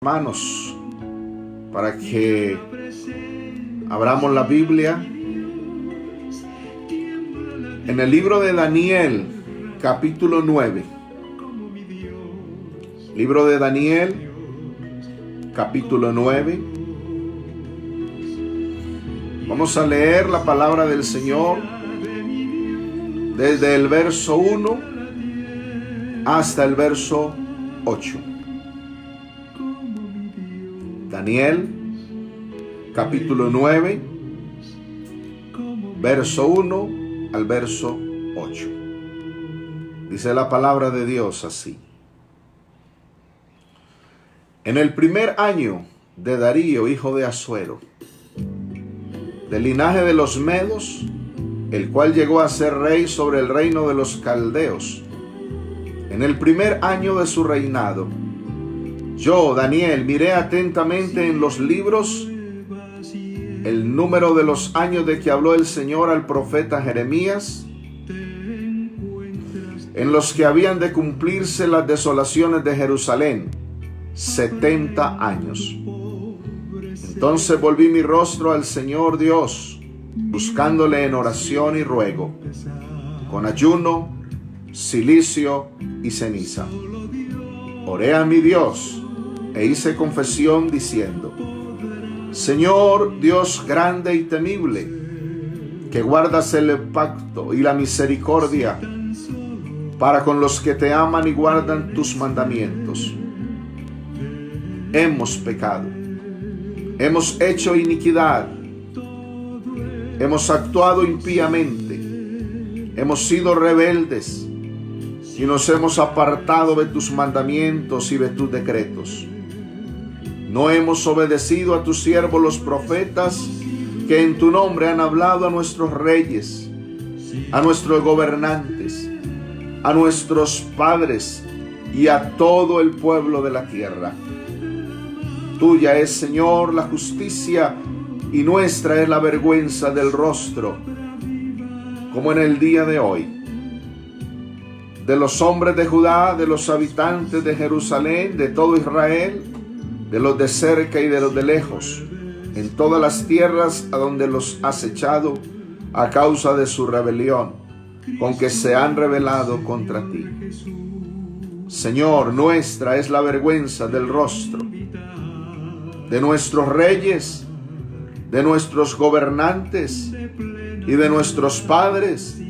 Hermanos, para que abramos la Biblia en el libro de Daniel, capítulo 9. Libro de Daniel, capítulo 9. Vamos a leer la palabra del Señor desde el verso 1 hasta el verso 8. Daniel, capítulo 9, verso 1 al verso 8. Dice la palabra de Dios así. En el primer año de Darío, hijo de Asuero, del linaje de los Medos, el cual llegó a ser rey sobre el reino de los Caldeos, en el primer año de su reinado, yo, Daniel, miré atentamente en los libros el número de los años de que habló el Señor al profeta Jeremías, en los que habían de cumplirse las desolaciones de Jerusalén, 70 años. Entonces volví mi rostro al Señor Dios, buscándole en oración y ruego, con ayuno, cilicio y ceniza. Oré a mi Dios e hice confesión diciendo: Señor Dios grande y temible, que guardas el pacto y la misericordia para con los que te aman y guardan tus mandamientos. Hemos pecado, hemos hecho iniquidad, hemos actuado impíamente, hemos sido rebeldes y nos hemos apartado de tus mandamientos y de tus decretos. No hemos obedecido a tus siervos los profetas, que en tu nombre han hablado a nuestros reyes, a nuestros gobernantes, a nuestros padres y a todo el pueblo de la tierra. Tuya es, Señor, la justicia, y nuestra es la vergüenza del rostro, como en el día de hoy. De los hombres de Judá, de los habitantes de Jerusalén, de todo Israel, de los de cerca y de los de lejos, en todas las tierras a donde los has echado a causa de su rebelión, con que se han rebelado contra ti. Señor, nuestra es la vergüenza del rostro, de nuestros reyes, de nuestros gobernantes y de nuestros padres,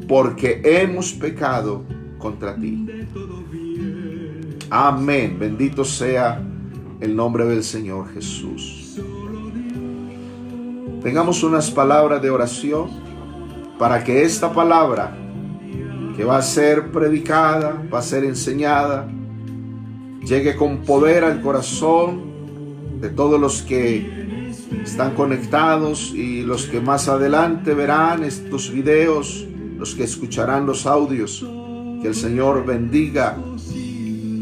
porque hemos pecado contra ti. Amén. Bendito sea el nombre del Señor Jesús. Tengamos unas palabras de oración para que esta palabra que va a ser predicada, va a ser enseñada, llegue con poder al corazón de todos los que están conectados y los que más adelante verán estos videos, los que escucharán los audios. Que el Señor bendiga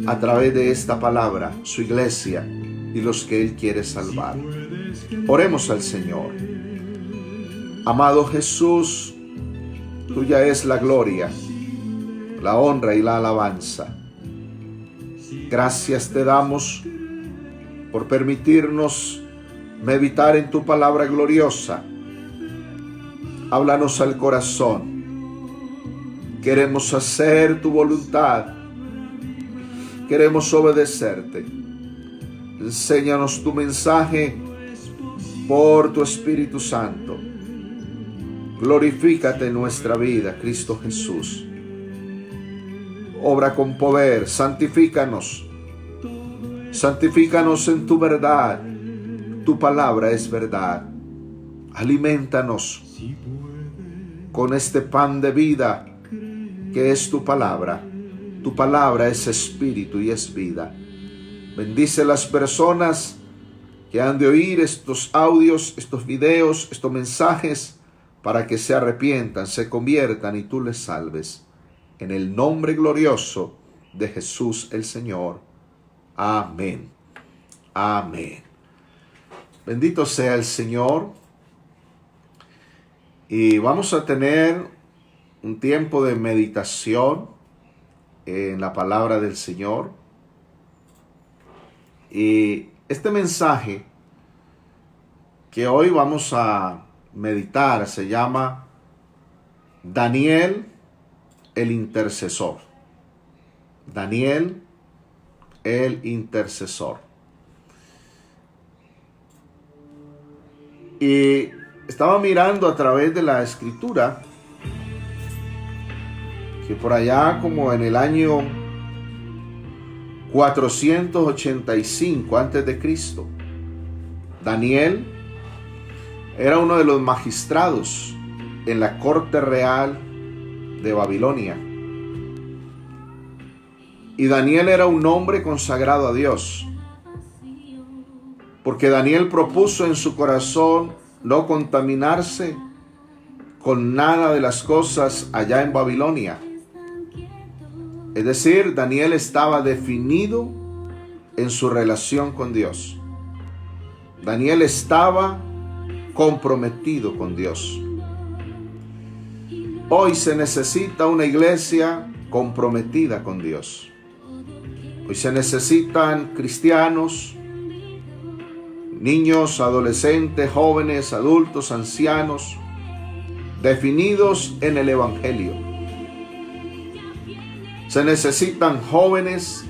a través de esta palabra su iglesia y los que Él quiere salvar. Oremos al Señor. Amado Jesús, tuya es la gloria, la honra y la alabanza. Gracias te damos por permitirnos meditar en tu palabra gloriosa. Háblanos al corazón. Queremos hacer tu voluntad. Queremos obedecerte. Enséñanos tu mensaje por tu Espíritu Santo. Glorifícate en nuestra vida, Cristo Jesús. Obra con poder, santifícanos. Santifícanos en tu verdad. Tu palabra es verdad. Aliméntanos con este pan de vida que es tu palabra. Tu palabra es espíritu y es vida. Bendice las personas que han de oír estos audios, estos videos, estos mensajes, para que se arrepientan, se conviertan y tú les salves. En el nombre glorioso de Jesús el Señor. Amén. Amén. Bendito sea el Señor. Y vamos a tener un tiempo de meditación en la palabra del Señor. Y este mensaje que hoy vamos a meditar se llama Daniel el intercesor. Daniel el intercesor. Y estaba mirando a través de la escritura que por allá como en el año 485 antes de Cristo, Daniel era uno de los magistrados en la corte real de Babilonia. Y Daniel era un hombre consagrado a Dios, porque Daniel propuso en su corazón no contaminarse con nada de las cosas allá en Babilonia. Es decir, Daniel estaba definido en su relación con Dios. Daniel estaba comprometido con Dios. Hoy se necesita una iglesia comprometida con Dios. Hoy se necesitan cristianos, niños, adolescentes, jóvenes, adultos, ancianos, definidos en el Evangelio. Se necesitan jóvenes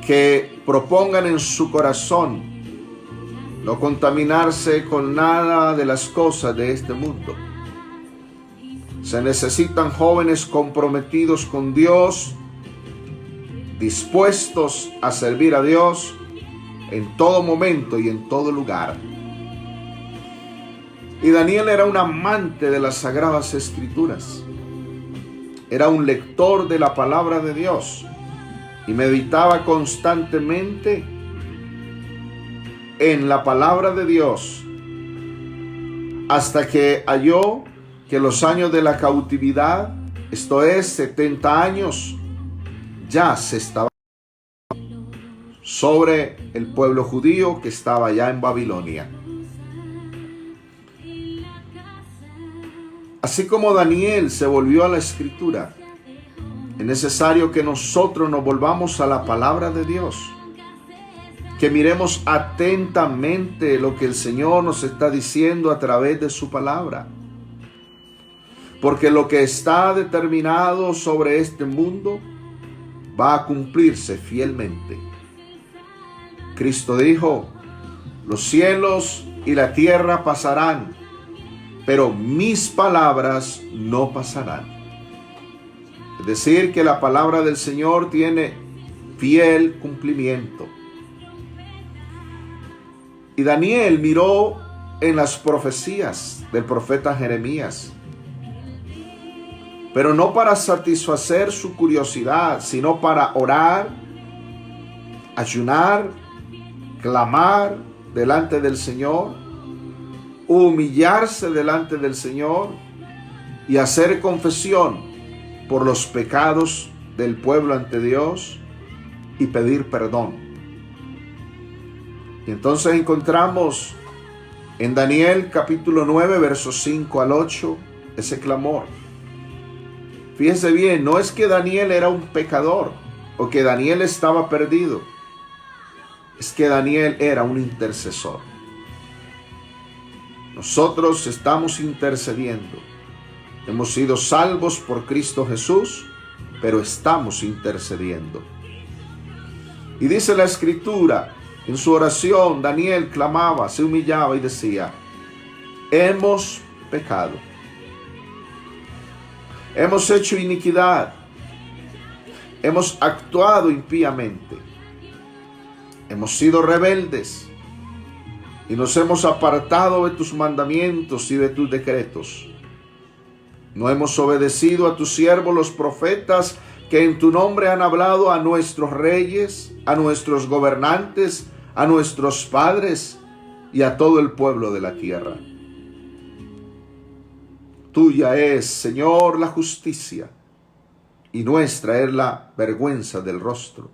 que propongan en su corazón no contaminarse con nada de las cosas de este mundo. Se necesitan jóvenes comprometidos con Dios, dispuestos a servir a Dios en todo momento y en todo lugar. Y Daniel era un amante de las Sagradas Escrituras. Era un lector de la palabra de Dios y meditaba constantemente en la palabra de Dios hasta que halló que los años de la cautividad, esto es 70 años, ya se estaba sobre el pueblo judío que estaba ya en Babilonia. Así como Daniel se volvió a la escritura, es necesario que nosotros nos volvamos a la palabra de Dios, que miremos atentamente lo que el Señor nos está diciendo a través de su palabra. Porque lo que está determinado sobre este mundo va a cumplirse fielmente. Cristo dijo: los cielos y la tierra pasarán, pero mis palabras no pasarán. Es decir, que la palabra del Señor tiene fiel cumplimiento. Y Daniel miró en las profecías del profeta Jeremías, pero no para satisfacer su curiosidad, sino para orar, ayunar, clamar delante del Señor, humillarse delante del Señor y hacer confesión por los pecados del pueblo ante Dios y pedir perdón. Y entonces encontramos en Daniel capítulo 9, versos 5 al 8, ese clamor. Fíjense bien, no es que Daniel era un pecador o que Daniel estaba perdido. Es que Daniel era un intercesor. Nosotros estamos intercediendo. Hemos sido salvos por Cristo Jesús, pero estamos intercediendo. Y dice la Escritura, en su oración Daniel clamaba, se humillaba y decía: hemos pecado. Hemos hecho iniquidad. Hemos actuado impíamente. Hemos sido rebeldes y nos hemos apartado de tus mandamientos y de tus decretos. No hemos obedecido a tus siervos los profetas que en tu nombre han hablado a nuestros reyes, a nuestros gobernantes, a nuestros padres y a todo el pueblo de la tierra. Tuya es, Señor, la justicia, y nuestra es la vergüenza del rostro,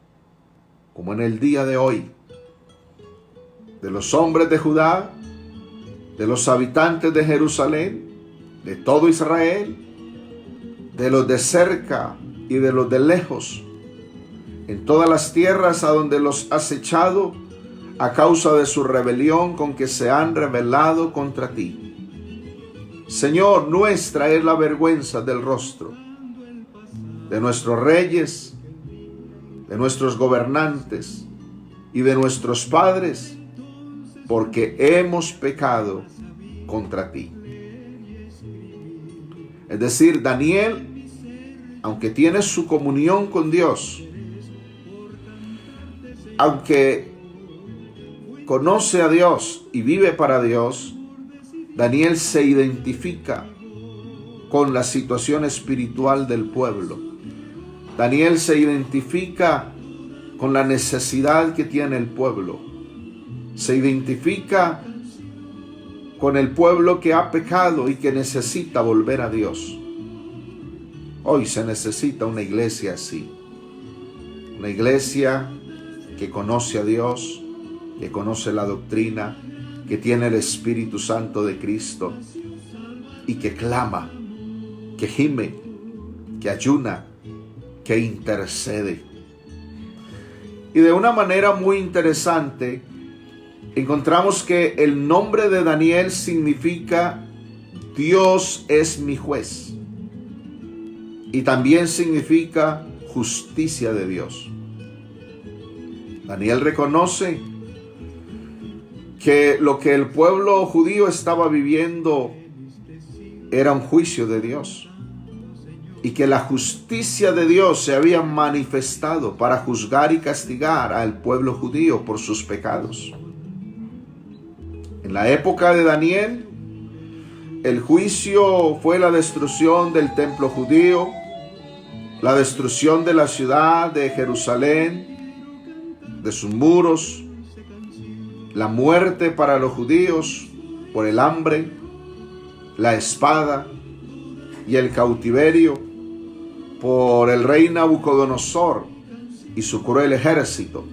como en el día de hoy, de los hombres de Judá, de los habitantes de Jerusalén, de todo Israel, de los de cerca y de los de lejos, en todas las tierras a donde los has echado, a causa de su rebelión con que se han rebelado contra ti. Señor, nuestra es la vergüenza del rostro de nuestros reyes, de nuestros gobernantes y de nuestros padres, porque hemos pecado contra ti. Es decir, Daniel, aunque tiene su comunión con Dios, aunque conoce a Dios y vive para Dios, Daniel se identifica con la situación espiritual del pueblo. Daniel se identifica con la necesidad que tiene el pueblo. Se identifica con el pueblo que ha pecado y que necesita volver a Dios. Hoy se necesita una iglesia así. Una iglesia que conoce a Dios, que conoce la doctrina, que tiene el Espíritu Santo de Cristo y que clama, que gime, que ayuna, que intercede. Y de una manera muy interesante, encontramos que el nombre de Daniel significa Dios es mi juez. Y también significa justicia de Dios. Daniel reconoce que lo que el pueblo judío estaba viviendo era un juicio de Dios. Y que la justicia de Dios se había manifestado para juzgar y castigar al pueblo judío por sus pecados. En la época de Daniel, el juicio fue la destrucción del templo judío, la destrucción de la ciudad de Jerusalén, de sus muros, la muerte para los judíos por el hambre, la espada y el cautiverio por el rey Nabucodonosor y su cruel ejército.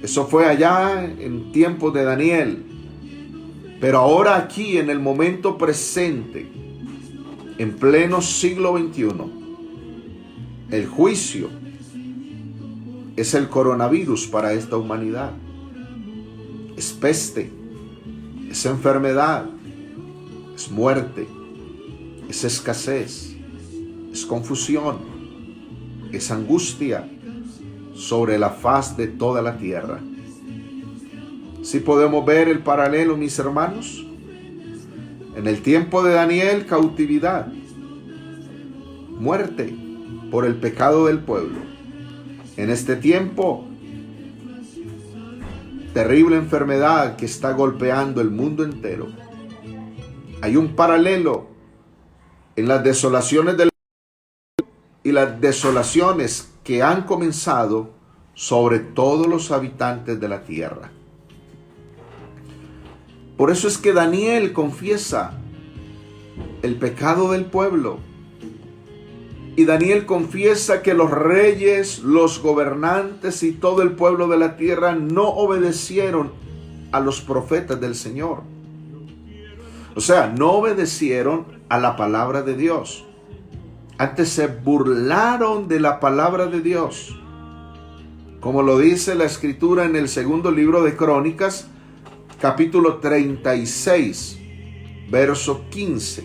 Eso fue allá en tiempos de Daniel. Pero ahora aquí, en el momento presente, en pleno siglo XXI, el juicio es el coronavirus para esta humanidad. Es peste, es enfermedad, es muerte, es escasez, es confusión, es angustia sobre la faz de toda la tierra. ¿Sí podemos ver el paralelo, mis hermanos? En el tiempo de Daniel, cautividad, muerte por el pecado del pueblo. En este tiempo, terrible enfermedad que está golpeando el mundo entero. Hay un paralelo en las desolaciones del y las desolaciones que han comenzado sobre todos los habitantes de la tierra. Por eso es que Daniel confiesa el pecado del pueblo. Y Daniel confiesa que los reyes, los gobernantes y todo el pueblo de la tierra no obedecieron a los profetas del Señor. O sea, no obedecieron a la palabra de Dios. Antes se burlaron de la palabra de Dios. Como lo dice la Escritura en el segundo libro de Crónicas, capítulo 36, verso 15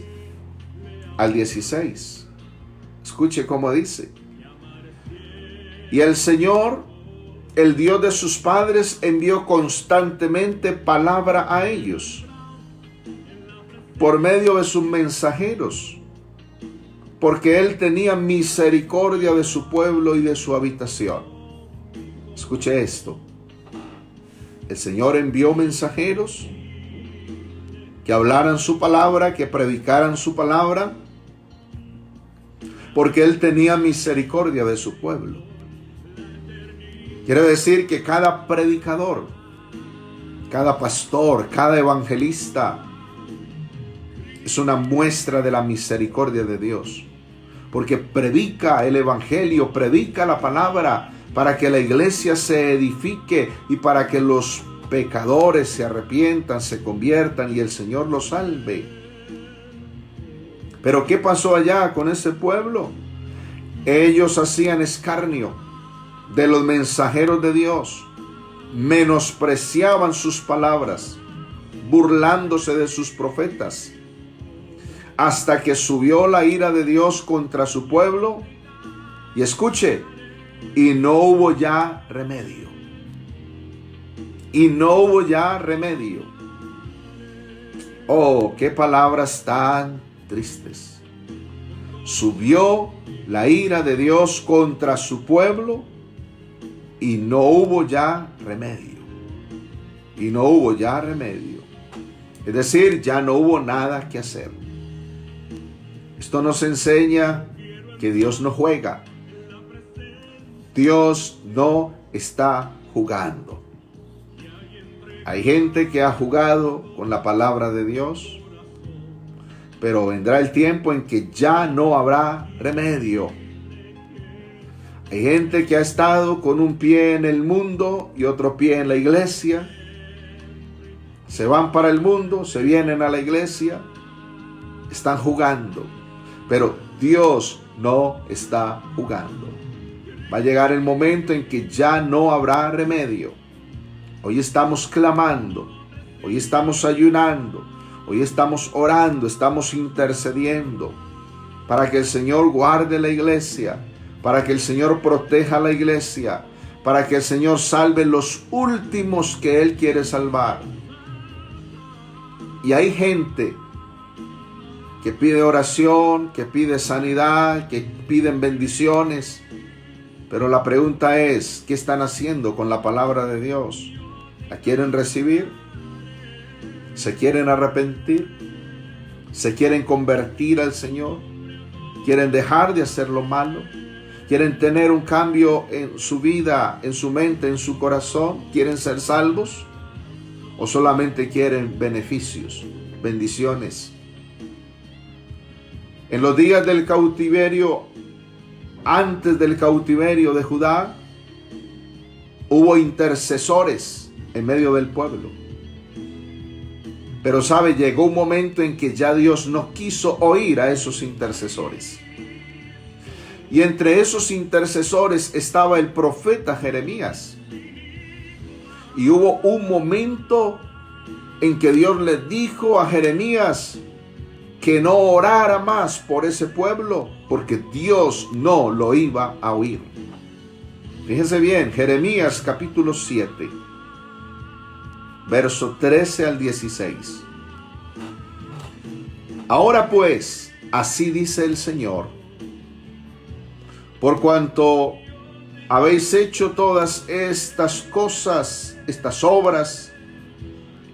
al 16. Escuche cómo dice. Y el Señor, el Dios de sus padres, envió constantemente palabra a ellos por medio de sus mensajeros, porque Él tenía misericordia de su pueblo y de su habitación. Escuche esto. El Señor envió mensajeros que hablaran su palabra, que predicaran su palabra, porque Él tenía misericordia de su pueblo. Quiere decir que cada predicador, cada pastor, cada evangelista es una muestra de la misericordia de Dios, porque predica el evangelio, predica la palabra para que la iglesia se edifique y para que los pecadores se arrepientan, se conviertan y el Señor los salve. Pero ¿qué pasó allá con ese pueblo? Ellos hacían escarnio, de los mensajeros de Dios, menospreciaban sus palabras, burlándose de sus profetas, hasta que subió la ira de Dios contra su pueblo. Y escuche, y no hubo ya remedio. Y no hubo ya remedio. Oh, qué palabras tan tristes. Subió la ira de Dios contra su pueblo y no hubo ya remedio. Y no hubo ya remedio. Es decir, ya no hubo nada que hacer. Esto nos enseña que Dios no juega. Dios no está jugando. Hay gente que ha jugado con la palabra de Dios, pero vendrá el tiempo en que ya no habrá remedio. Hay gente que ha estado con un pie en el mundo y otro pie en la iglesia. Se van para el mundo, se vienen a la iglesia, están jugando. Pero Dios no está jugando. Va a llegar el momento en que ya no habrá remedio. Hoy estamos clamando, hoy estamos ayunando, hoy estamos orando, estamos intercediendo para que el Señor guarde la iglesia, para que el Señor proteja la iglesia, para que el Señor salve los últimos que Él quiere salvar. Y hay gente que pide oración, que pide sanidad, que piden bendiciones. Pero la pregunta es, ¿qué están haciendo con la palabra de Dios? ¿La quieren recibir? ¿Se quieren arrepentir? ¿Se quieren convertir al Señor? ¿Quieren dejar de hacer lo malo? ¿Quieren tener un cambio en su vida, en su mente, en su corazón? ¿Quieren ser salvos? ¿O solamente quieren beneficios, bendiciones? En los días del cautiverio, antes del cautiverio de Judá, hubo intercesores en medio del pueblo. Pero sabe, llegó un momento en que ya Dios no quiso oír a esos intercesores. Y entre esos intercesores estaba el profeta Jeremías. Y hubo un momento en que Dios le dijo a Jeremías que no orara más por ese pueblo, porque Dios no lo iba a oír. Fíjese bien, Jeremías capítulo 7, verso 13 al 16. Ahora pues, así dice el Señor, por cuanto habéis hecho todas estas cosas, estas obras,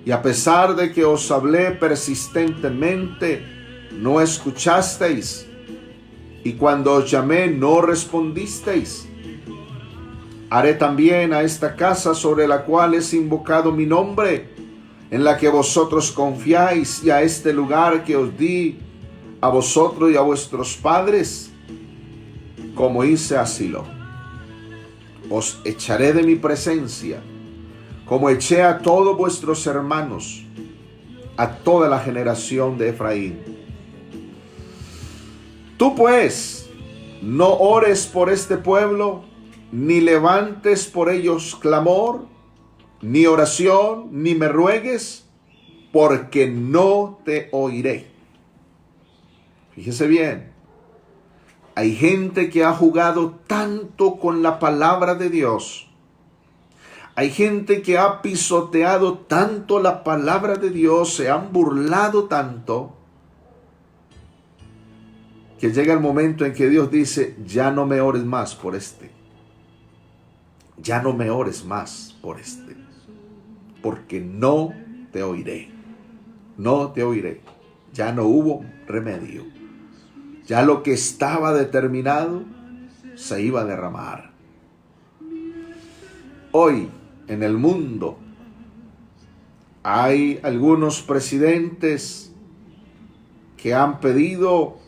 y a pesar de que os hablé persistentemente, no escuchasteis, y cuando os llamé no respondisteis, haré también a esta casa sobre la cual es invocado mi nombre, en la que vosotros confiáis, y a este lugar que os di a vosotros y a vuestros padres, como hice a Silo. Os echaré de mi presencia, como eché a todos vuestros hermanos, a toda la generación de Efraín. Tú pues, no ores por este pueblo, ni levantes por ellos clamor, ni oración, ni me ruegues, porque no te oiré. Fíjese bien, hay gente que ha jugado tanto con la palabra de Dios. Hay gente que ha pisoteado tanto la palabra de Dios, se han burlado tanto, que llega el momento en que Dios dice, ya no me ores más por este. Ya no me ores más por este, porque no te oiré. No te oiré. Ya no hubo remedio. Ya lo que estaba determinado se iba a derramar. Hoy en el mundo hay algunos presidentes que han pedido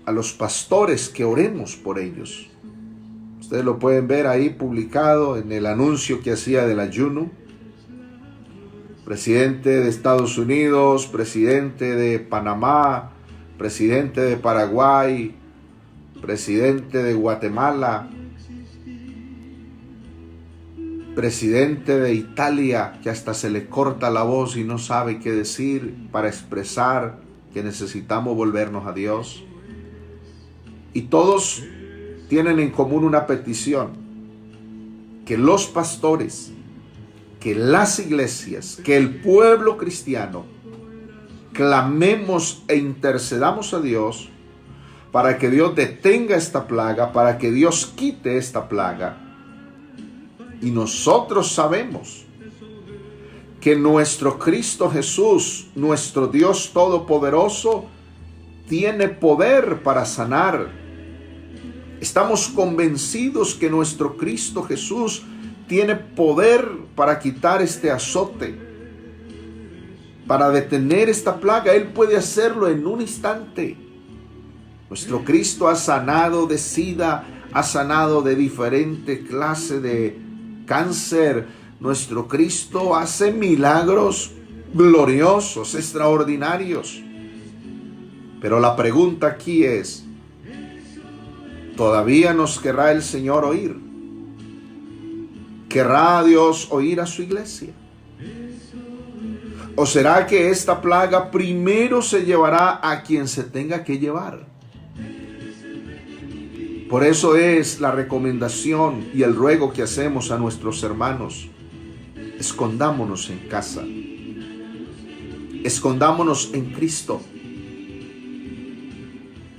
a los pastores que oremos por ellos. Ustedes lo pueden ver ahí publicado en el anuncio que hacía del ayuno. Presidente de Estados Unidos, presidente de Panamá, presidente de Paraguay, presidente de Guatemala. presidente de Italia que hasta se le corta la voz y no sabe qué decir para expresar que necesitamos volvernos a Dios. Y todos tienen en común una petición: que los pastores, que las iglesias, que el pueblo cristiano clamemos e intercedamos a Dios para que Dios detenga esta plaga, para que Dios quite esta plaga. Y nosotros sabemos que nuestro Cristo Jesús, nuestro Dios Todopoderoso, tiene poder para sanar. Estamos convencidos que nuestro Cristo Jesús tiene poder para quitar este azote, para detener esta plaga. Él puede hacerlo en un instante. Nuestro Cristo ha sanado de SIDA, ha sanado de diferente clase de cáncer. Nuestro Cristo hace milagros gloriosos, extraordinarios. Pero la pregunta aquí es: ¿todavía nos querrá el Señor oír? ¿Querrá Dios oír a su iglesia? ¿O será que esta plaga primero se llevará a quien se tenga que llevar? Por eso es la recomendación y el ruego que hacemos a nuestros hermanos: escondámonos en casa, escondámonos en Cristo,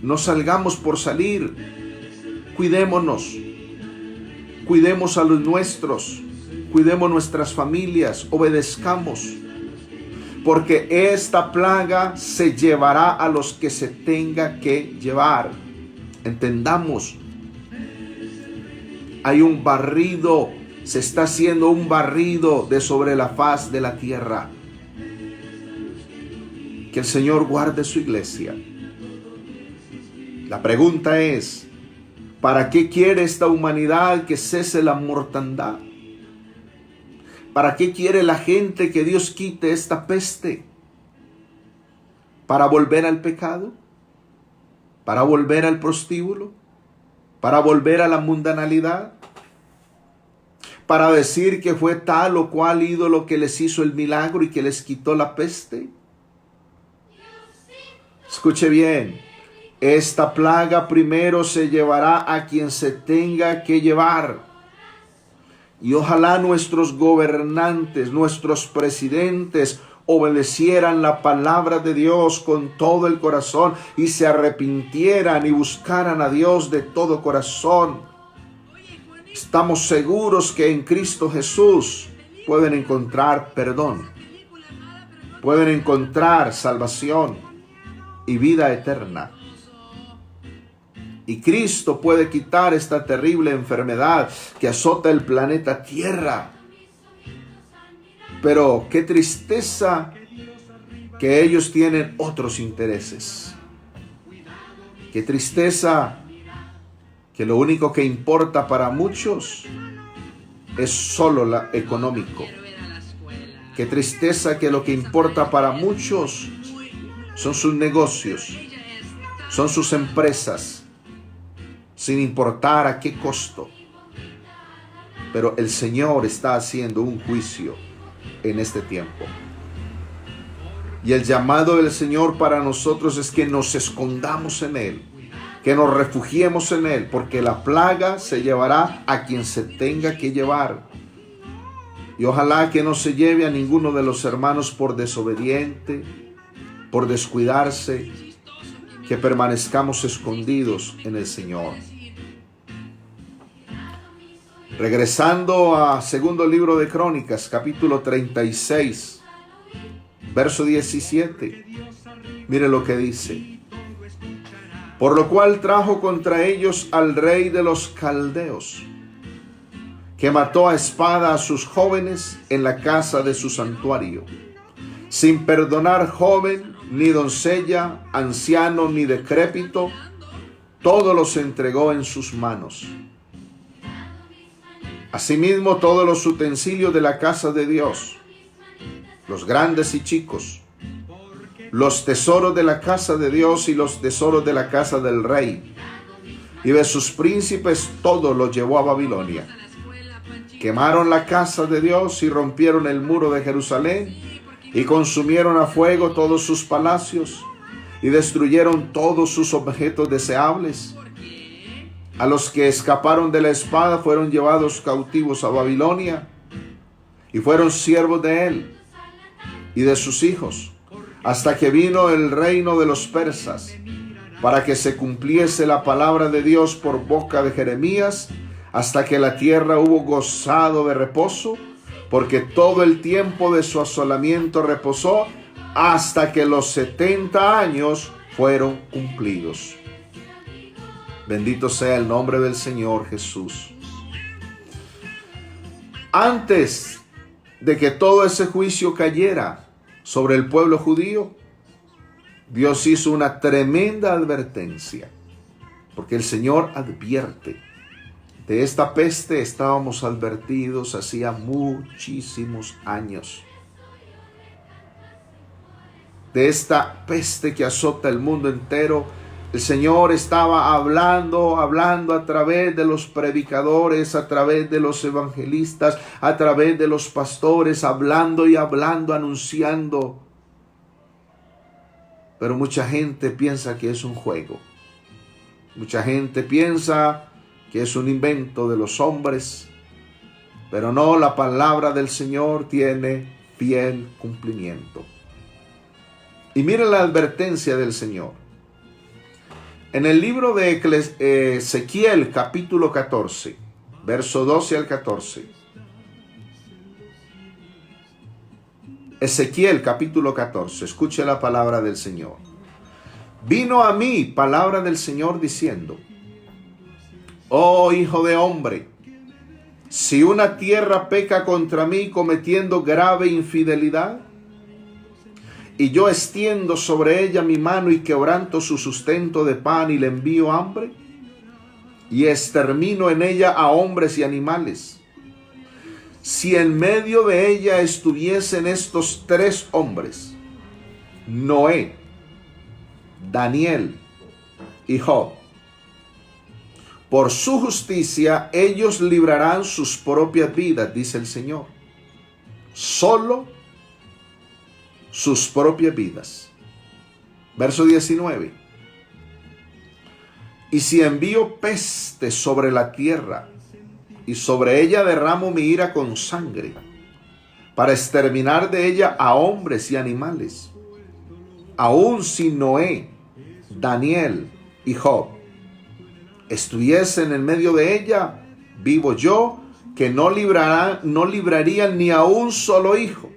no salgamos por salir, cuidémonos, cuidemos a los nuestros, cuidemos nuestras familias, obedezcamos, porque esta plaga se llevará a los que se tenga que llevar. Entendamos, hay un barrido, se está haciendo un barrido de sobre la faz de la tierra. Que el Señor guarde su iglesia. La pregunta es: ¿para qué quiere esta humanidad que cese la mortandad? ¿Para qué quiere la gente que Dios quite esta peste? ¿Para volver al pecado? ¿Para volver al prostíbulo? ¿Para volver a la mundanalidad? ¿Para decir que fue tal o cual ídolo que les hizo el milagro y que les quitó la peste? Escuche bien, esta plaga primero se llevará a quien se tenga que llevar. Y ojalá nuestros gobernantes, nuestros presidentes, obedecieran la palabra de Dios con todo el corazón y se arrepintieran y buscaran a Dios de todo corazón. Estamos seguros que en Cristo Jesús pueden encontrar perdón, pueden encontrar salvación y vida eterna. Y Cristo puede quitar esta terrible enfermedad que azota el planeta Tierra. Pero qué tristeza que ellos tienen otros intereses. Qué tristeza que lo único que importa para muchos es solo lo económico. Qué tristeza que lo que importa para muchos son sus negocios, son sus empresas, sin importar a qué costo. Pero el Señor está haciendo un juicio en este tiempo. Y el llamado del Señor para nosotros es que nos escondamos en Él, que nos refugiemos en Él, porque la plaga se llevará a quien se tenga que llevar. Y ojalá que no se lleve a ninguno de los hermanos por desobediente, por descuidarse, que permanezcamos escondidos en el Señor. Regresando a segundo libro de Crónicas, capítulo 36, verso 17. Mire lo que dice: por lo cual trajo contra ellos al rey de los caldeos, que mató a espada a sus jóvenes en la casa de su santuario, sin perdonar joven, ni doncella, anciano, ni decrépito, todo los entregó en sus manos. Asimismo, todos los utensilios de la casa de Dios, los grandes y chicos, los tesoros de la casa de Dios y los tesoros de la casa del rey, y de sus príncipes, todo lo llevó a Babilonia. Quemaron la casa de Dios y rompieron el muro de Jerusalén y consumieron a fuego todos sus palacios y destruyeron todos sus objetos deseables. A los que escaparon de la espada fueron llevados cautivos a Babilonia y fueron siervos de él y de sus hijos, hasta que vino el reino de los persas, para que se cumpliese la palabra de Dios por boca de Jeremías, hasta que la tierra hubo gozado de reposo, porque todo el tiempo de su asolamiento reposó, hasta que los 70 años fueron cumplidos. Bendito sea el nombre del Señor Jesús. Antes de que todo ese juicio cayera sobre el pueblo judío, Dios hizo una tremenda advertencia, porque el Señor advierte. De esta peste estábamos advertidos hacía muchísimos años. De esta peste que azota el mundo entero, el Señor estaba hablando a través de los predicadores, a través de los evangelistas, a través de los pastores, hablando, anunciando. Pero mucha gente piensa que es un juego. Mucha gente piensa que es un invento de los hombres. Pero no, la palabra del Señor tiene fiel cumplimiento. Y miren la advertencia del Señor. En el libro de Ezequiel, capítulo 14, verso 12 al 14. Ezequiel, capítulo 14. Escuche la palabra del Señor. Vino a mí palabra del Señor diciendo: Oh hijo de hombre, si una tierra peca contra mí cometiendo grave infidelidad, y yo extiendo sobre ella mi mano y quebranto su sustento de pan y le envío hambre, y extermino en ella a hombres y animales, si en medio de ella estuviesen estos 3 hombres, Noé, Daniel y Job, por su justicia ellos librarán sus propias vidas, dice el Señor. Solo sus propias vidas. Verso 19. Y si envío peste sobre la tierra, y sobre ella derramo mi ira con sangre, para exterminar de ella a hombres y animales, aun si Noé, Daniel y Job estuviesen en medio de ella, vivo yo, que no librarían ni a un solo hijo,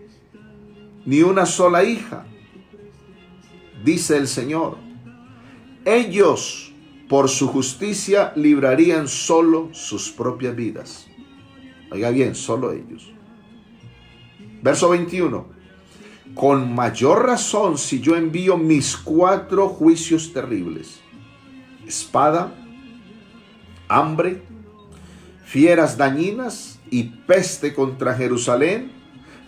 ni una sola hija, dice el Señor. Ellos, por su justicia, librarían solo sus propias vidas. Oiga bien, solo ellos. Verso 21. Con mayor razón, si yo envío mis 4 juicios terribles: espada, hambre, fieras dañinas y peste contra Jerusalén,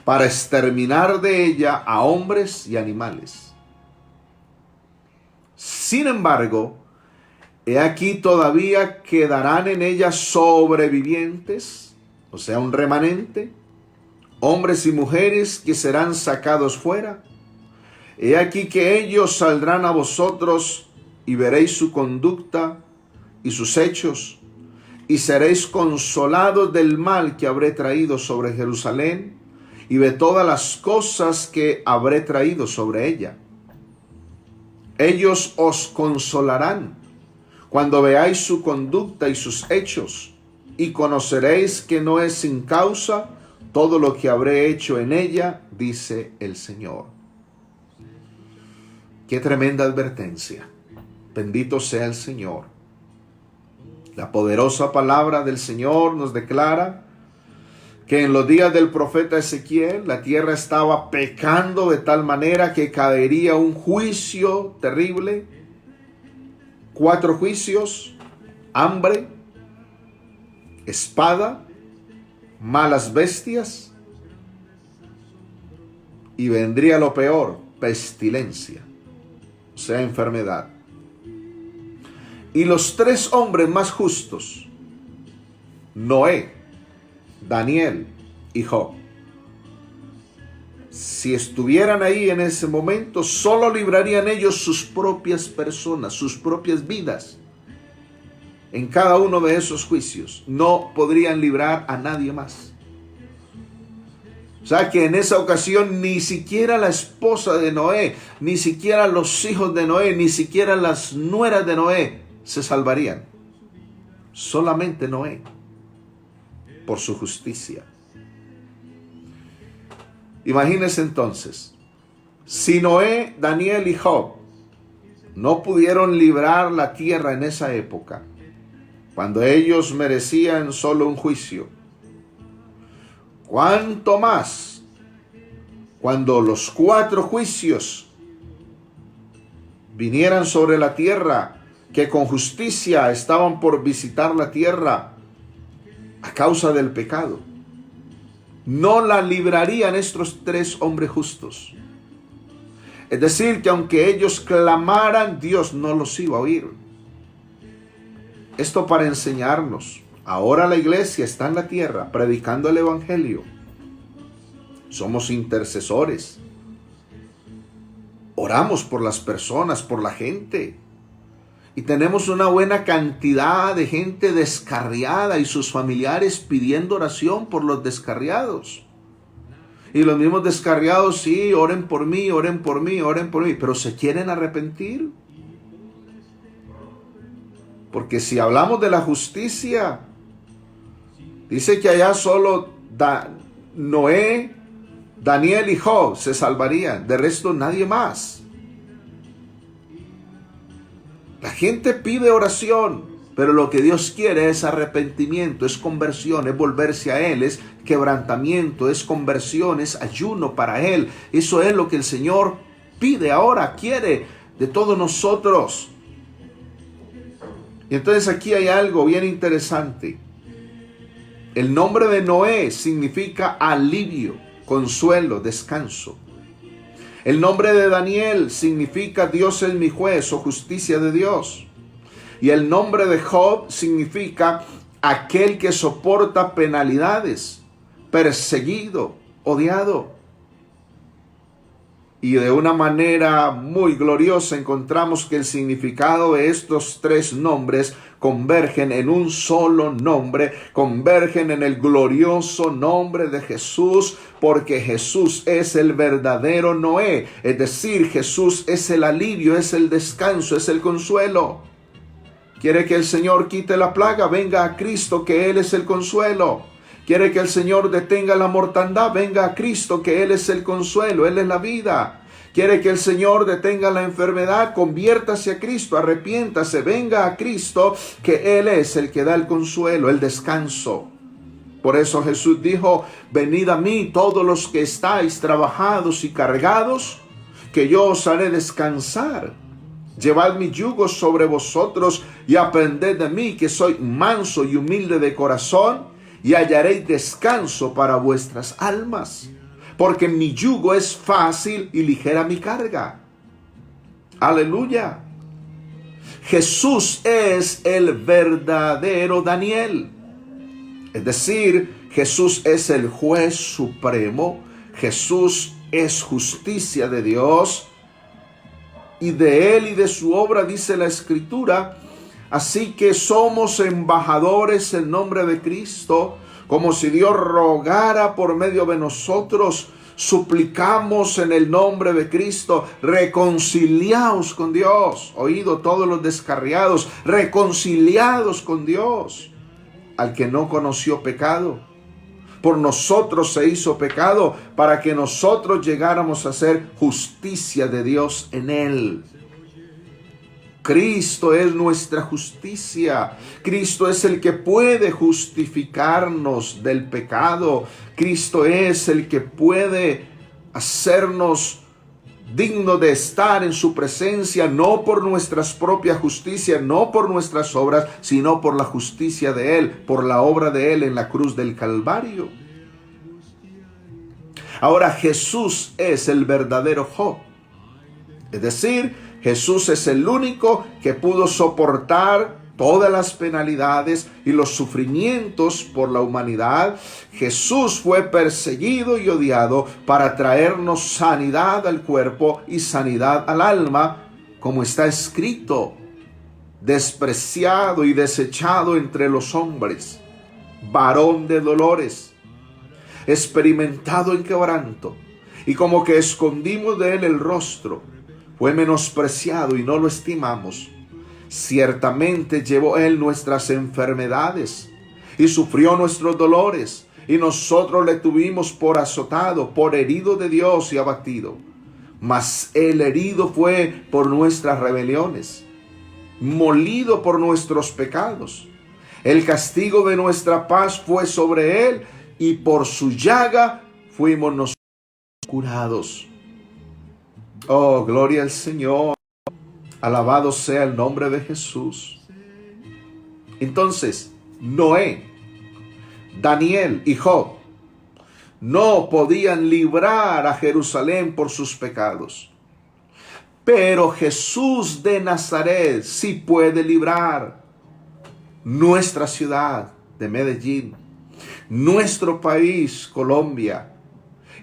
para exterminar de ella a hombres y animales. Sin embargo, he aquí todavía quedarán en ella sobrevivientes, o sea, un remanente, hombres y mujeres que serán sacados fuera. He aquí que ellos saldrán a vosotros y veréis su conducta y sus hechos, y seréis consolados del mal que habré traído sobre Jerusalén y de todas las cosas que habré traído sobre ella. Ellos os consolarán cuando veáis su conducta y sus hechos, y conoceréis que no es sin causa todo lo que habré hecho en ella, dice el Señor. Qué tremenda advertencia. Bendito sea el Señor. La poderosa palabra del Señor nos declara que en los días del profeta Ezequiel la tierra estaba pecando de tal manera que caería un juicio terrible. 4 juicios: hambre, espada, malas bestias, y vendría lo peor, pestilencia, o sea, enfermedad. Y los 3 hombres más justos, Noé, Daniel y Job. Si estuvieran ahí en ese momento, solo librarían ellos sus propias personas, sus propias vidas. En cada uno de esos juicios no podrían librar a nadie más. O sea que en esa ocasión ni siquiera la esposa de Noé, ni siquiera los hijos de Noé, ni siquiera las nueras de Noé se salvarían. Solamente Noé, por su justicia. Imagínense entonces, si Noé, Daniel y Job no pudieron librar la tierra en esa época, cuando ellos merecían solo un juicio, ¿cuánto más cuando los 4 juicios vinieran sobre la tierra, que con justicia estaban por visitar la tierra a causa del pecado? No la librarían estos 3 hombres justos. Es decir, que aunque ellos clamaran, Dios no los iba a oír. Esto para enseñarnos. Ahora la iglesia está en la tierra predicando el evangelio. Somos intercesores. Oramos por las personas, por la gente. Y tenemos una buena cantidad de gente descarriada y sus familiares pidiendo oración por los descarriados. Y los mismos descarriados, sí, oren por mí, oren por mí, oren por mí. Pero ¿se quieren arrepentir? Porque si hablamos de la justicia, dice que allá solo Noé, Daniel y Job se salvarían. De resto nadie más. La gente pide oración, pero lo que Dios quiere es arrepentimiento, es conversión, es volverse a Él, es quebrantamiento, es conversión, es ayuno para Él. Eso es lo que el Señor pide ahora, quiere de todos nosotros. Y entonces aquí hay algo bien interesante. El nombre de Noé significa alivio, consuelo, descanso. El nombre de Daniel significa Dios es mi juez o justicia de Dios. Y el nombre de Job significa aquel que soporta penalidades, perseguido, odiado. Y de una manera muy gloriosa encontramos que el significado de estos 3 nombres convergen en un solo nombre, convergen en el glorioso nombre de Jesús, porque Jesús es el verdadero Noé, es decir, Jesús es el alivio, es el descanso, es el consuelo. ¿Quiere que el Señor quite la plaga? Venga a Cristo, que Él es el consuelo. ¿Quiere que el Señor detenga la mortandad? Venga a Cristo, que Él es el consuelo, Él es la vida. ¿Quiere que el Señor detenga la enfermedad? Conviértase a Cristo, arrepiéntase, venga a Cristo, que Él es el que da el consuelo, el descanso. Por eso Jesús dijo, venid a mí todos los que estáis trabajados y cargados, que yo os haré descansar. Llevad mi yugo sobre vosotros y aprended de mí, que soy manso y humilde de corazón, y hallaréis descanso para vuestras almas. Porque mi yugo es fácil y ligera mi carga. Aleluya. Jesús es el verdadero Daniel. Es decir, Jesús es el juez supremo. Jesús es justicia de Dios. Y de Él y de su obra dice la Escritura. Así que somos embajadores en nombre de Cristo, como si Dios rogara por medio de nosotros. Suplicamos en el nombre de Cristo, reconciliaos con Dios. Oído todos los descarriados, reconciliados con Dios. Al que no conoció pecado, por nosotros se hizo pecado, para que nosotros llegáramos a ser justicia de Dios en Él. Cristo es nuestra justicia. Cristo es el que puede justificarnos del pecado. Cristo es el que puede hacernos dignos de estar en su presencia, no por nuestras propias justicias, no por nuestras obras, sino por la justicia de Él, por la obra de Él en la cruz del Calvario. Ahora Jesús es el verdadero Job. Es decir, Jesús es el único que pudo soportar todas las penalidades y los sufrimientos por la humanidad, Jesús fue perseguido y odiado para traernos sanidad al cuerpo y sanidad al alma, como está escrito: despreciado y desechado entre los hombres, varón de dolores, experimentado en quebranto, y como que escondimos de él el rostro, fue menospreciado y no lo estimamos. Ciertamente llevó él nuestras enfermedades y sufrió nuestros dolores, y nosotros le tuvimos por azotado, por herido de Dios y abatido. Mas el herido fue por nuestras rebeliones, molido por nuestros pecados. El castigo de nuestra paz fue sobre él, y por su llaga fuimos nosotros curados. Oh, gloria al Señor. Alabado sea el nombre de Jesús. Entonces, Noé, Daniel y Job no podían librar a Jerusalén por sus pecados. Pero Jesús de Nazaret sí puede librar nuestra ciudad de Medellín, nuestro país, Colombia,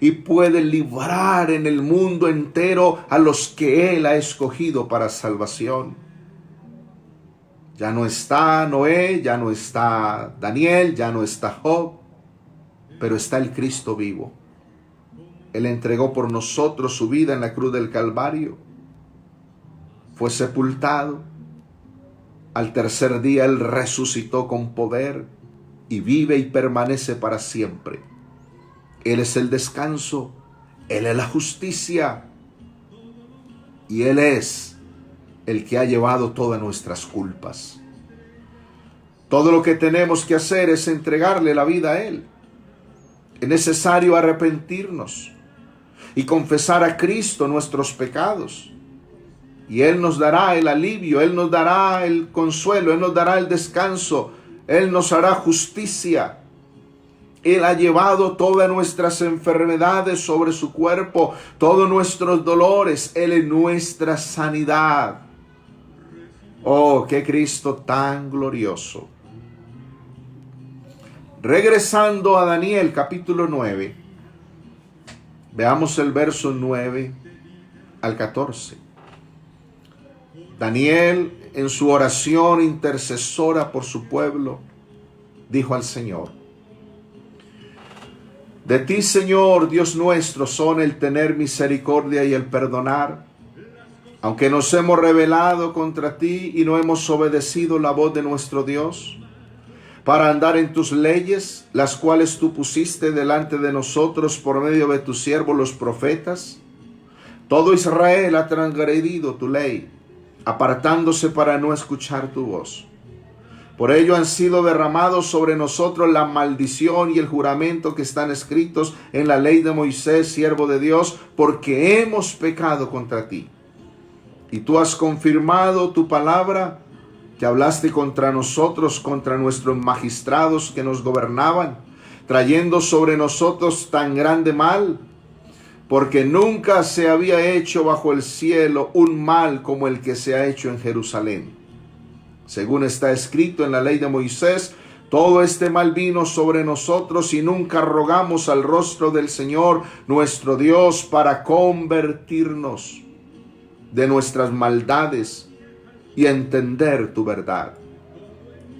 y puede librar en el mundo entero a los que Él ha escogido para salvación. Ya no está Noé, ya no está Daniel, ya no está Job, pero está el Cristo vivo. Él entregó por nosotros su vida en la cruz del Calvario. Fue sepultado. Al tercer día Él resucitó con poder y vive y permanece para siempre. Él es el descanso, Él es la justicia, y Él es el que ha llevado todas nuestras culpas. Todo lo que tenemos que hacer es entregarle la vida a Él. Es necesario arrepentirnos y confesar a Cristo nuestros pecados, y Él nos dará el alivio, Él nos dará el consuelo, Él nos dará el descanso, Él nos hará justicia. Él ha llevado todas nuestras enfermedades sobre su cuerpo, todos nuestros dolores. Él es nuestra sanidad. Oh, qué Cristo tan glorioso. Regresando a Daniel capítulo 9, veamos el verso 9 al 14. Daniel, en su oración intercesora por su pueblo, dijo al Señor: de ti, Señor, Dios nuestro, son el tener misericordia y el perdonar, aunque nos hemos rebelado contra ti y no hemos obedecido la voz de nuestro Dios, para andar en tus leyes, las cuales tú pusiste delante de nosotros por medio de tus siervos los profetas. Todo Israel ha transgredido tu ley, apartándose para no escuchar tu voz. Por ello han sido derramados sobre nosotros la maldición y el juramento que están escritos en la ley de Moisés, siervo de Dios, porque hemos pecado contra ti. Y tú has confirmado tu palabra, que hablaste contra nosotros, contra nuestros magistrados que nos gobernaban, trayendo sobre nosotros tan grande mal, porque nunca se había hecho bajo el cielo un mal como el que se ha hecho en Jerusalén. Según está escrito en la ley de Moisés, todo este mal vino sobre nosotros y nunca rogamos al rostro del Señor nuestro Dios para convertirnos de nuestras maldades y entender tu verdad.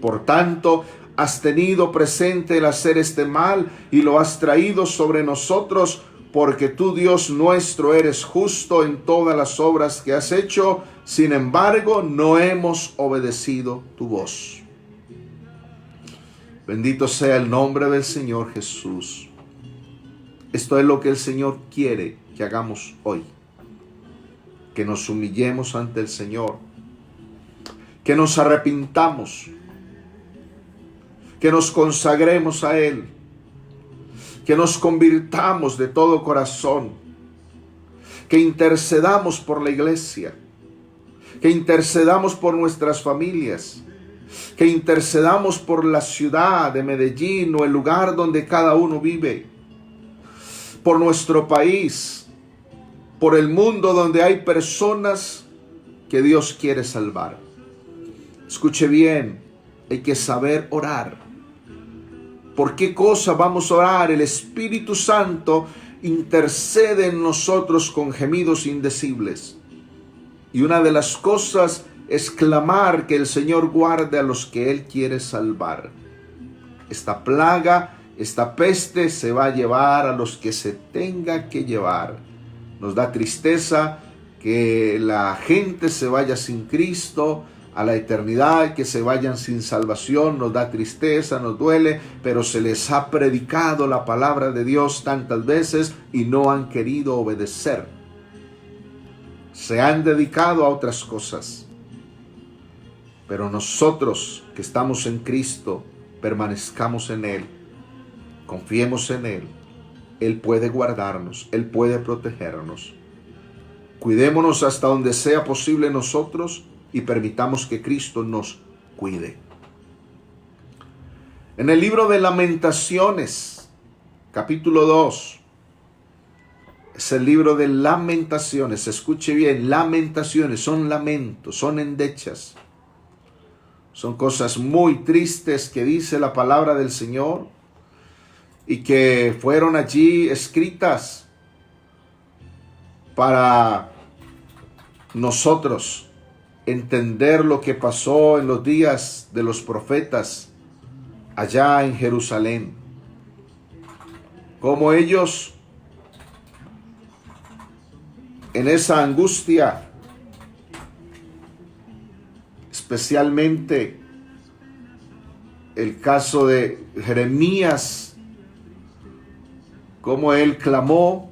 Por tanto, has tenido presente el hacer este mal y lo has traído sobre nosotros, porque tú, Dios nuestro, eres justo en todas las obras que has hecho. Sin embargo, no hemos obedecido tu voz. Bendito sea el nombre del Señor Jesús. Esto es lo que el Señor quiere que hagamos hoy. Que nos humillemos ante el Señor. Que nos arrepintamos. Que nos consagremos a Él. Que nos convirtamos de todo corazón. Que intercedamos por la iglesia. Que intercedamos por nuestras familias. Que intercedamos por la ciudad de Medellín o el lugar donde cada uno vive. Por nuestro país. Por el mundo donde hay personas que Dios quiere salvar. Escuche bien, hay que saber orar. ¿Por qué cosa vamos a orar? El Espíritu Santo intercede en nosotros con gemidos indecibles. Y una de las cosas es clamar que el Señor guarde a los que Él quiere salvar. Esta plaga, esta peste se va a llevar a los que se tenga que llevar. Nos da tristeza que la gente se vaya sin Cristo a la eternidad, que se vayan sin salvación. Nos da tristeza, nos duele, pero se les ha predicado la palabra de Dios tantas veces y no han querido obedecer. Se han dedicado a otras cosas. Pero nosotros que estamos en Cristo, permanezcamos en Él, confiemos en Él. Él puede guardarnos, Él puede protegernos. Cuidémonos hasta donde sea posible nosotros y permitamos que Cristo nos cuide. En el libro de Lamentaciones, capítulo 2, es el libro de lamentaciones. Escuche bien, lamentaciones, son lamentos, son endechas. Son cosas muy tristes que dice la palabra del Señor y que fueron allí escritas para nosotros entender lo que pasó en los días de los profetas allá en Jerusalén. Cómo ellos en esa angustia, especialmente el caso de Jeremías, cómo él clamó,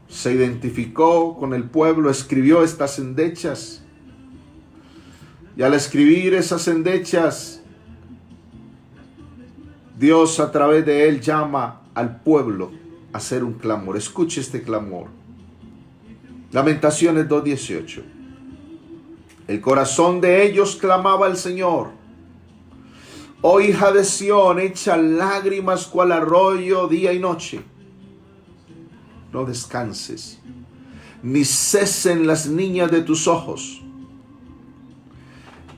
se identificó con el pueblo, escribió estas endechas. Y al escribir esas endechas, Dios a través de él llama al pueblo a hacer un clamor. Escuche este clamor. Lamentaciones 2:18. El corazón de ellos clamaba al Señor. Oh hija de Sión, echa lágrimas cual arroyo día y noche. No descanses, ni cesen las niñas de tus ojos.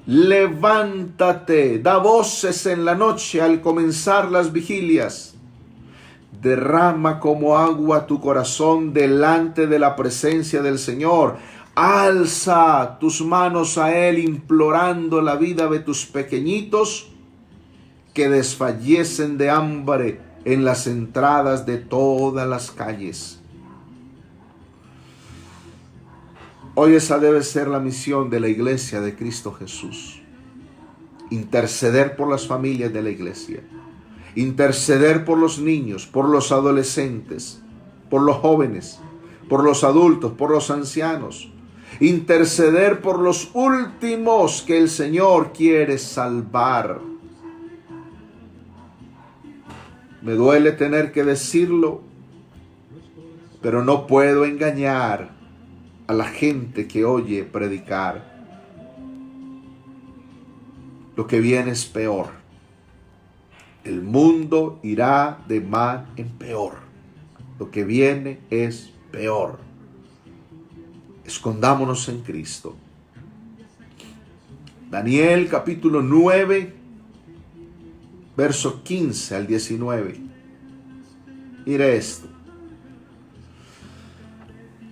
Levántate, da voces en la noche al comenzar las vigilias. Derrama como agua tu corazón delante de la presencia del Señor. Alza tus manos a Él implorando la vida de tus pequeñitos que desfallecen de hambre en las entradas de todas las calles. Hoy esa debe ser la misión de la iglesia de Cristo Jesús. Interceder por las familias de la iglesia. Interceder por los niños, por los adolescentes, por los jóvenes, por los adultos, por los ancianos. Interceder por los últimos que el Señor quiere salvar. Me duele tener que decirlo, pero no puedo engañar a la gente que oye predicar. Lo que viene es peor. El mundo irá de mal en peor. Lo que viene es peor. Escondámonos en Cristo. Daniel capítulo 9, verso 15 al 19. Mire esto.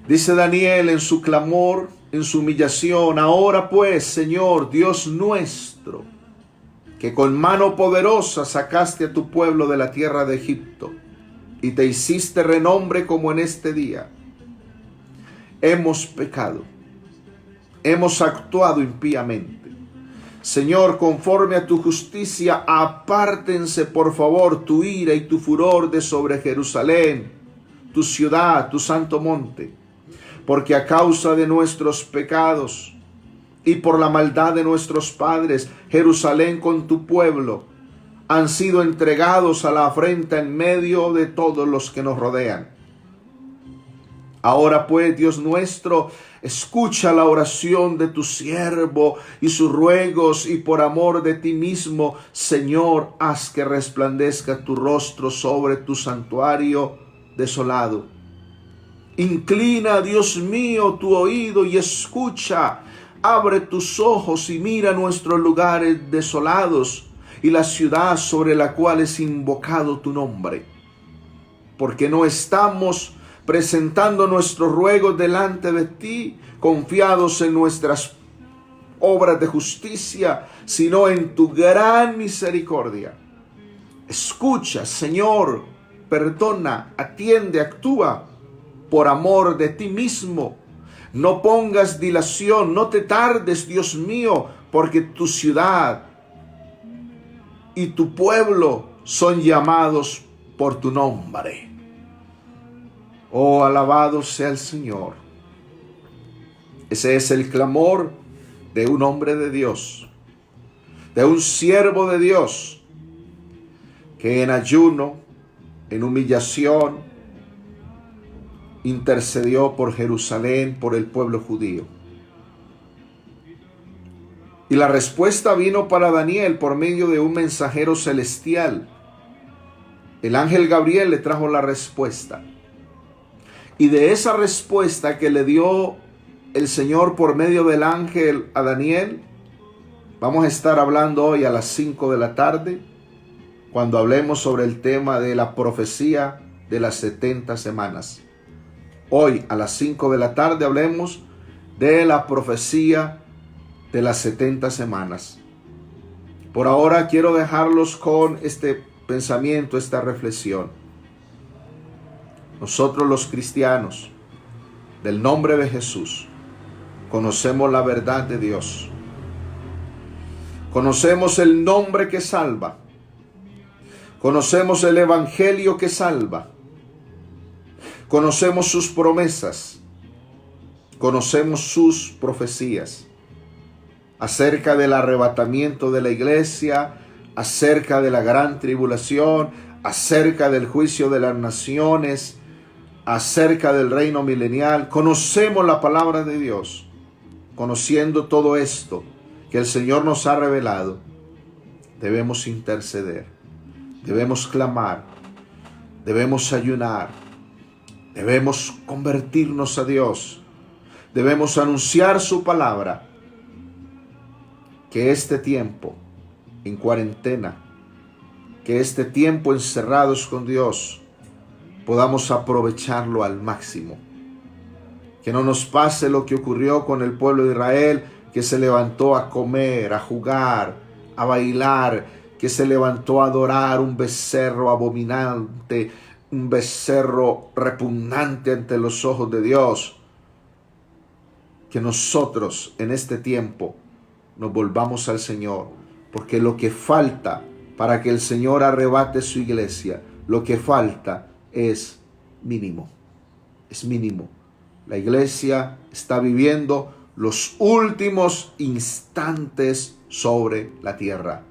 Dice Daniel en su clamor, en su humillación: ahora pues, Señor, Dios nuestro, que con mano poderosa sacaste a tu pueblo de la tierra de Egipto y te hiciste renombre como en este día. Hemos pecado, hemos actuado impíamente. Señor, conforme a tu justicia, apártense por favor tu ira y tu furor de sobre Jerusalén, tu ciudad, tu santo monte, porque a causa de nuestros pecados y por la maldad de nuestros padres, Jerusalén con tu pueblo han sido entregados a la afrenta en medio de todos los que nos rodean. Ahora pues, Dios nuestro, escucha la oración de tu siervo y sus ruegos, y por amor de ti mismo, Señor, haz que resplandezca tu rostro sobre tu santuario desolado. Inclina, Dios mío, tu oído y escucha. abre tus ojos y mira nuestros lugares desolados y la ciudad sobre la cual es invocado tu nombre. Porque no estamos presentando nuestros ruegos delante de ti, confiados en nuestras obras de justicia, sino en tu gran misericordia. Escucha, Señor, perdona, atiende, actúa por amor de ti mismo. No pongas dilación, no te tardes, Dios mío, porque tu ciudad y tu pueblo son llamados por tu nombre. Oh, alabado sea el Señor. Ese es el clamor de un hombre de Dios, de un siervo de Dios, que en ayuno, en humillación, intercedió por Jerusalén, por el pueblo judío. Y la respuesta vino para Daniel por medio de un mensajero celestial. El ángel Gabriel le trajo la respuesta. Y de esa respuesta que le dio el Señor por medio del ángel a Daniel, vamos a estar hablando hoy a las 5 de la tarde, cuando hablemos sobre el tema de la profecía de las 70 semanas. Hoy a las 5 de la tarde hablemos de la profecía de las 70 semanas. Por ahora quiero dejarlos con este pensamiento, esta reflexión. Nosotros los cristianos, del nombre de Jesús, conocemos la verdad de Dios. Conocemos el nombre que salva. Conocemos el evangelio que salva. Conocemos sus promesas. Conocemos sus profecías acerca del arrebatamiento de la iglesia, acerca de la gran tribulación, acerca del juicio de las naciones, acerca del reino milenial. Conocemos la palabra de Dios. Conociendo todo esto que el Señor nos ha revelado, debemos interceder, debemos clamar, debemos ayunar, debemos convertirnos a Dios, debemos anunciar su palabra. Que este tiempo en cuarentena, que este tiempo encerrados con Dios, podamos aprovecharlo al máximo. Que no nos pase lo que ocurrió con el pueblo de Israel, que se levantó a comer, a jugar, a bailar, que se levantó a adorar un becerro abominante, un becerro repugnante ante los ojos de Dios. Que nosotros en este tiempo nos volvamos al Señor, porque lo que falta para que el Señor arrebate su iglesia, lo que falta es mínimo, es mínimo. La iglesia está viviendo los últimos instantes sobre la tierra.